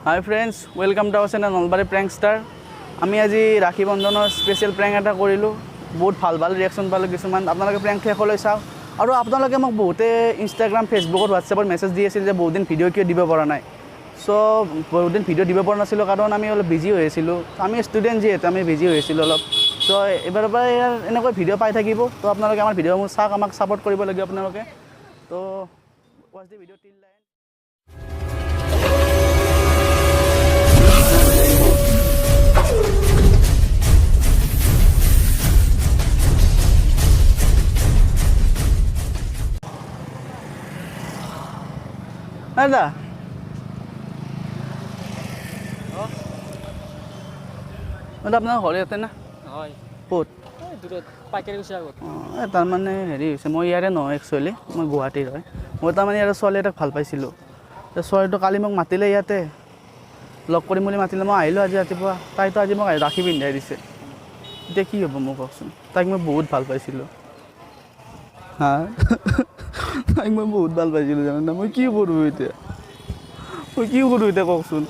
Hi friends, welcome to our channel Nalbari Prankster. আমি আজি ৰাখি বন্ধনৰ স্পেশাল প্ৰেংক এটা কৰিলো বহুত ভাল ৰিঅ্যাকচন পালো কিছুমান আপোনালোকে প্ৰেংক শেষলৈ চাওক আৰু আপোনালোকে মোক বহুতে ইনষ্টাগ্ৰাম ফেসবুকত হোৱাটছএপত মেছেজ দি আছিল যে বহুত দিন ভিডিঅ' কিয় দিব পৰা নাই সো বহুত দিন ভিডিঅ' দিব পৰা নাছিলো কাৰণ আমি অলপ বিজি হৈ আছিলো আমি ষ্টুডেন্ট যিহেতু আমি বিজি হৈ আছিলো অলপ সো এবাৰ পৰা এনেকৈ ভিডিঅ' পাই থাকিব তো আপোনালোকে আমাৰ ভিডিঅ'সমূহ চাওক আমাক সাপোৰ্ট কৰিব লাগে আপোনালোকে তো ওয়াচ দি ভিডিঅ' টিল লাইন Ada. Oh. Ada আপোনাৰ ঘৰ ইয়াতে না? হয়। ক'ত? এই দূৰত পাইকাৰী গৈছে আগত। তাৰ মানে হেৰি হৈছে মই ইয়াৰে নহয় একচুৱেলি মই গুৱাহাটীৰ হয় মই তাৰমানে ইয়াৰে ছোৱালী এটাক ভাল পাইছিলোঁ ছোৱালীটো কালি মোক মাতিলে ইয়াতে লগ কৰিম বুলি মাতিলে মই আহিলোঁ আজি ৰাতিপুৱা তাইতো আজি মোক ৰাখি পিন্ধাই দিছে এতিয়া কি হ'ব মোক কওকচোন তাইক মই বহুত ভাল পাইছিলোঁ হা তাইক মই বহুত ভাল পাইছিলোঁ জানো মই কি কৰোঁ এতিয়া কওকচোন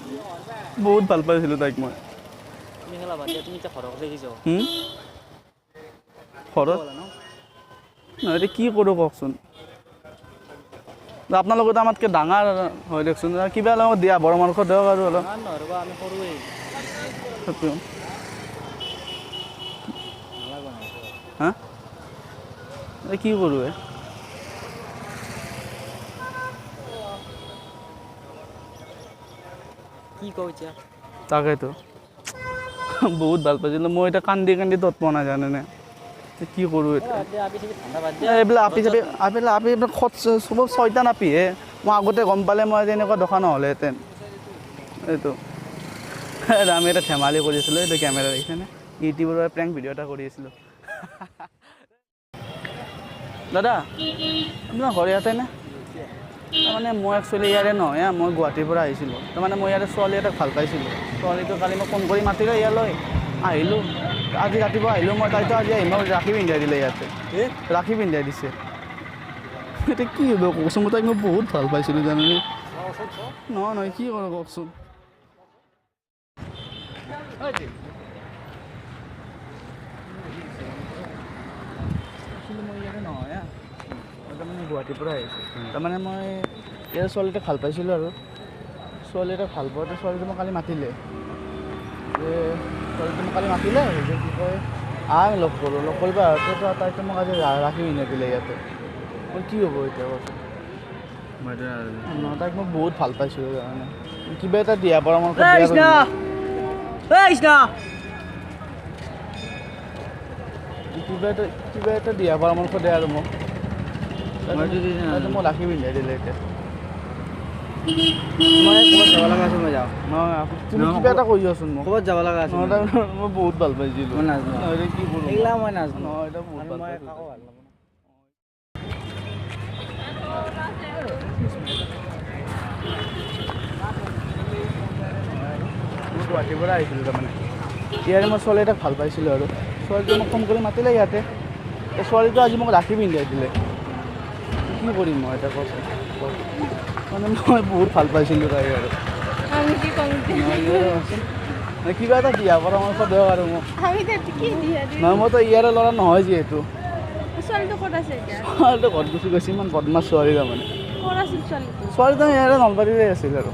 বহুত ভাল পাইছিলোঁ তাইক মই তুমি খেলা বাদ দিয়া তুমি এতিয়া ঘৰত দেখিছ ঘৰত নহয় এতিয়া কি কৰোঁ কওকচোন আপোনালোকেতো আমাতকৈ ডাঙৰ হয় দিয়কচোন কিবা অলপ দিয়া পৰামৰ্শ দিয়ক আৰু অলপ ৰ'বা আমি সৰুৱেই হা কি কৰোঁ কি কওঁ এতিয়া তাকেতো বহুত ভাল পাইছিলোঁ মই এতিয়া কান্দি তত পোৱা নাই জানেনে কি কৰোঁ এতিয়া এইবিলাক আপি চব ছয়টান আপিহে মই আগতে গম পালে মই এনেকুৱা দোকান নহ'লেহেঁতেন এইটো আমি এটা ধেমালি কৰিছিলোঁ এইটো কেমেৰা দেখিছেনে ইউটিউবৰ প্ৰেংক ভিডিঅ' এটা কৰি আছিলোঁ দাদা আপোনাৰ ঘৰ ইয়াতে নে তাৰমানে মই একচুৱেলি ইয়াৰে নহয় মই গুৱাহাটীৰ পৰা আহিছিলোঁ তাৰমানে মই ইয়াতে ছোৱালী এটাক ভাল পাইছিলোঁ ছোৱালীটো কালি মই ফোন কৰি মাতিলে ইয়ালৈ আহিলোঁ আজি ৰাতিপুৱা আহিলোঁ মই তাইতো আজি আহি মই ৰাখি পিন্ধাই দিলে ইয়াতে ৰাখি পিন্ধাই দিছে এতিয়া কি হ'ব কওকচোন মই তাইক মই বহুত ভাল পাইছিলোঁ জানেনে নহয় কি কৰোঁ কওকচোন মই ইয়াতে নহয় মই তাৰমানে গুৱাহাটীৰ পৰা আহিছোঁ তাৰমানে মই ইয়াৰ ছোৱালী এটাক ভাল পাইছিলোঁ আৰু ছোৱালী এটাক ভাল পাওঁতে ছোৱালীটো মোক কালি মাতিলে যে ছোৱালীটো মোক কালি মাতিলে যে কি কয় লগ কৰিব আহোঁতে তাইতো মোক আজি ৰাখি পিন্ধাই দিলে ইয়াতে মোৰ কি হ'ব এতিয়া কচোন তাইক মই বহুত ভাল পাইছিলোঁ তাৰমানে কিবা এটা দিয়া পৰামৰ্শ কিবা এটা দিয়া পৰামৰ্শ দিয়ে আৰু মোক মোক ৰাখি পিন্ধাই দিলে এতিয়া মই ক'ৰবাত যাব লগা আছে মই যাওঁ তুমি কিবা এটা কৈ যোৱাচোন মোক ক'ৰবাত যাব লগা আছে মই বহুত ভাল পাইছিলোঁ মই নাজানো কি কৰোঁ এইগিলা মই নাজানো নহয় এটা বহুত ভাল মই পাইছিলোঁ কাকো ভাল নাপাওঁ মই গুৱাহাটীৰ পৰা আহিছিলোঁ তাৰমানে ইয়াৰে মই ছোৱালী এটাক ভাল পাইছিলোঁ আৰু ছোৱালীটো মোক ফোন কৰি মাতিলে ইয়াতে ছোৱালীটো আজি মোক ৰাখি পিন্ধাই দিলে কি কৰিম মই এতিয়া কওকচোন মানে মই বহুত ভাল পাইছিলোঁ তাইক আৰু কিবা এটা দিয়া পৰামৰ্শ দিয়ক আৰু মোক নহয় মইতো ইয়াৰে ল'ৰা নহয় যিহেতু ছোৱালীটো ক'ত আছে এতিয়া ছোৱালীটো ঘৰত গুচি গৈছে ইমান বদমাছ ছোৱালী তাৰমানে ক'ত আছিল ছোৱালীটো ইয়াৰে নলবাৰীৰে আছিল আৰু